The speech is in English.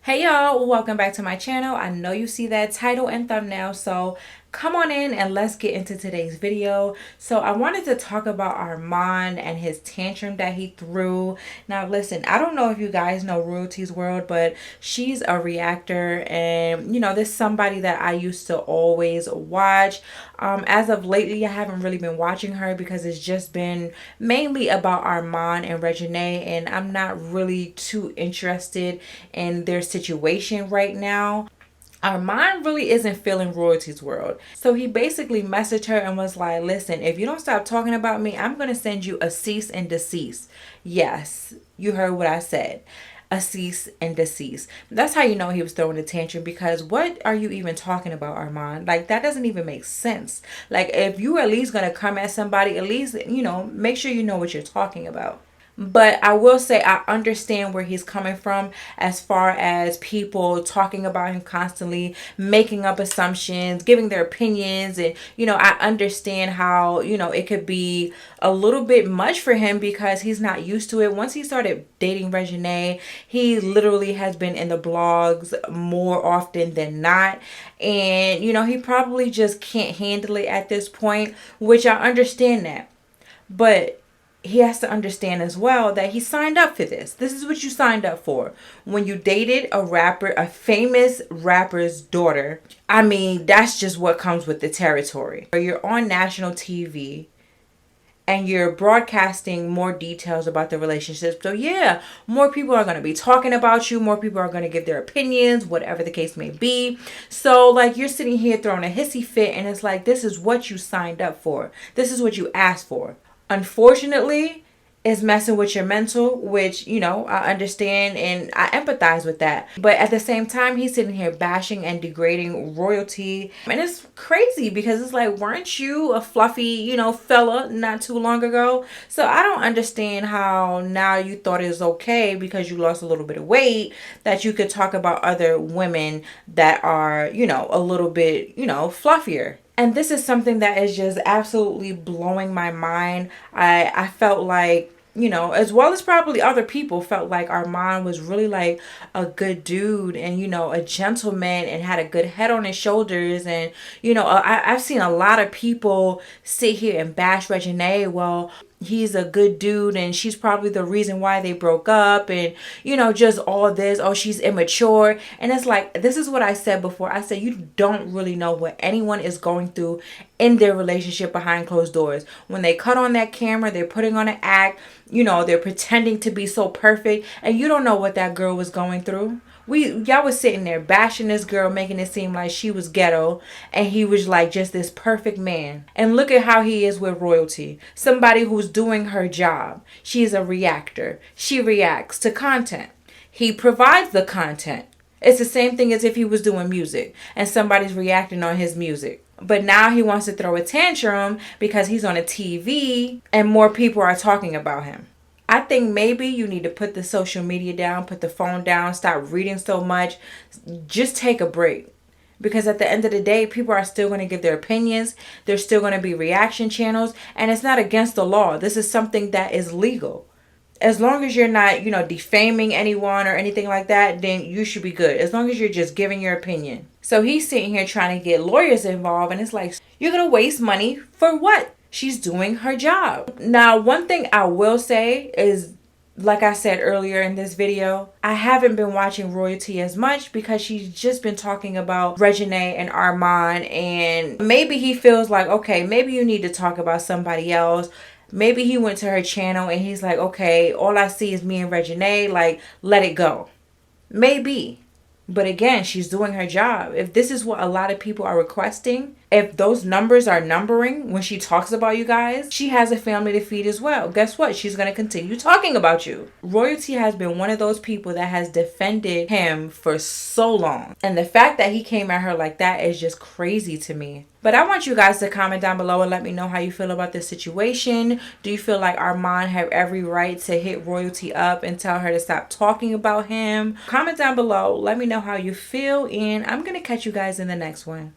Hey y'all, welcome back to my channel. I know you see that title and thumbnail, so come on in and let's get into today's video. So I wanted to talk about Armon and his tantrum that he threw. Now listen, I don't know if you guys know Royalty's World, but she's a reactor, and this is somebody that I used to always watch. As of lately, I haven't really been watching her because it's just been mainly about Armon and Reginae, and I'm not really too interested in their situation right now. Armon really isn't feeling Royalty's World. So he basically messaged her and was like, listen, if you don't stop talking about me, I'm going to send you a cease and desist. Yes, you heard what I said. A cease and desist. That's how you know he was throwing a tantrum, because what are you even talking about, Armon? Like, that doesn't even make sense. Like, if you at least going to come at somebody, at least, make sure you know what you're talking about. But I will say I understand where he's coming from as far as people talking about him constantly, making up assumptions, giving their opinions. And, I understand how, it could be a little bit much for him because he's not used to it. Once he started dating Reginae, he literally has been in the blogs more often than not. And, he probably just can't handle it at this point, which I understand that. But he has to understand as well that he signed up for this. This is what you signed up for. When you dated a rapper, a famous rapper's daughter, I mean, that's just what comes with the territory. You're on national TV and you're broadcasting more details about the relationship. So yeah, more people are going to be talking about you. More people are going to give their opinions, whatever the case may be. So like, you're sitting here throwing a hissy fit, and it's like, this is what you signed up for. This is what you asked for. Unfortunately, is messing with your mental, which, I understand and I empathize with that. But at the same time, he's sitting here bashing and degrading Royalty. And it's crazy because it's like, weren't you a fluffy, fella not too long ago? So I don't understand how now you thought it was okay because you lost a little bit of weight that you could talk about other women that are, a little bit, fluffier. And this is something that is just absolutely blowing my mind. I felt like, as well as probably other people, felt like Armon was really like a good dude and, a gentleman and had a good head on his shoulders. And, I've seen a lot of people sit here and bash Reginae. Well, he's a good dude and she's probably the reason why they broke up, and just all this, oh, she's immature. And it's like, this is what I said before. I said, you don't really know what anyone is going through in their relationship behind closed doors. When they cut on that camera, they're putting on an act, they're pretending to be so perfect, and you don't know what that girl was going through. Y'all was sitting there bashing this girl, making it seem like she was ghetto and he was like just this perfect man. And look at how he is with Royalty. Somebody who's doing her job. She's a reactor. She reacts to content. He provides the content. It's the same thing as if he was doing music and somebody's reacting on his music. But now he wants to throw a tantrum because he's on a TV and more people are talking about him. I think maybe you need to put the social media down, put the phone down, stop reading so much. Just take a break. Because at the end of the day, people are still going to give their opinions. There's still going to be reaction channels. And it's not against the law. This is something that is legal. As long as you're not, defaming anyone or anything like that, then you should be good. As long as you're just giving your opinion. So he's sitting here trying to get lawyers involved. And it's like, you're going to waste money for what? She's doing her job. Now, one thing I will say is, like I said earlier in this video, I haven't been watching Royalty as much because she's just been talking about Reginae and Armon. And maybe he feels like, okay, maybe you need to talk about somebody else. Maybe he went to her channel and he's like, okay, all I see is me and Reginae. Like, let it go. Maybe. But again, she's doing her job. If this is what a lot of people are requesting, if those numbers are numbering when she talks about you guys, she has a family to feed as well. Guess what? She's going to continue talking about you. Royalty has been one of those people that has defended him for so long. And the fact that he came at her like that is just crazy to me. But I want you guys to comment down below and let me know how you feel about this situation. Do you feel like Armon have every right to hit Royalty up and tell her to stop talking about him? Comment down below. Let me know how you feel, and I'm going to catch you guys in the next one.